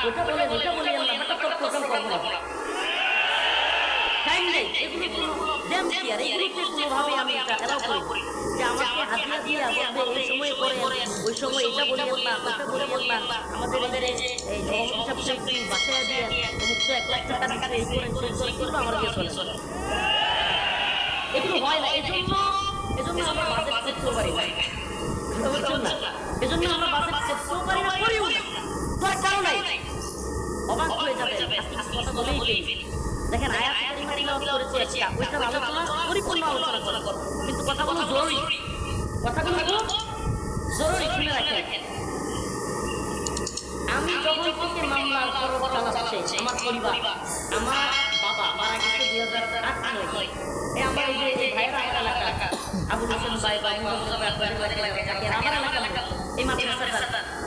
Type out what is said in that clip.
ওটা বলে ওটা বলি আমরা হঠাৎ প্রোগ্রাম করবো না, টাইম নেই। এগুলো কোনো ড্যান্স কি আর এগুলোকে কোনোভাবে আমি এটা এলাও করি যে আমাকে হাতিয়া দিয়া বলবে এই সময় করে ওই সময় এটা বলিয়েন না ওটা বলিয়েন না, আমাদের এই সভাপতি সাহেব একটু বাসায় দিয়ে মুক্ত 1 লাখ টাকা দিতে এই করে কিন্তু আমার বিয়ে চলে এগুলো হয় না। এজন্য আমরা বাজেট করতে পারি না, বুঝছেন না? এজন্য আমরা বাজেট করতেও পারি না, করিও না, দরকার নাই। অবাক হয়ে যাবে কথা বলেই ফেলি। দেখেন আয়াত কারিমা তিলাওয়াত করেছে একটা, ওইটার আলোচনা পরিপূর্ণ আলোচনা করব, কিন্তু কথাগুলো জরুরি, কথাগুলো খুব জরুরি, শুনে রাখেন। আমি যখন থেকে মামলার পরব চালাচ্ছে আমার পরিবার, আমার বাবা মারা গেছে 2008 এই আমার এই যে ভাইরা আমার এলাকা আবুল হোসেন ভাই বা আমার এলাকা এই মাদ্রাসাটা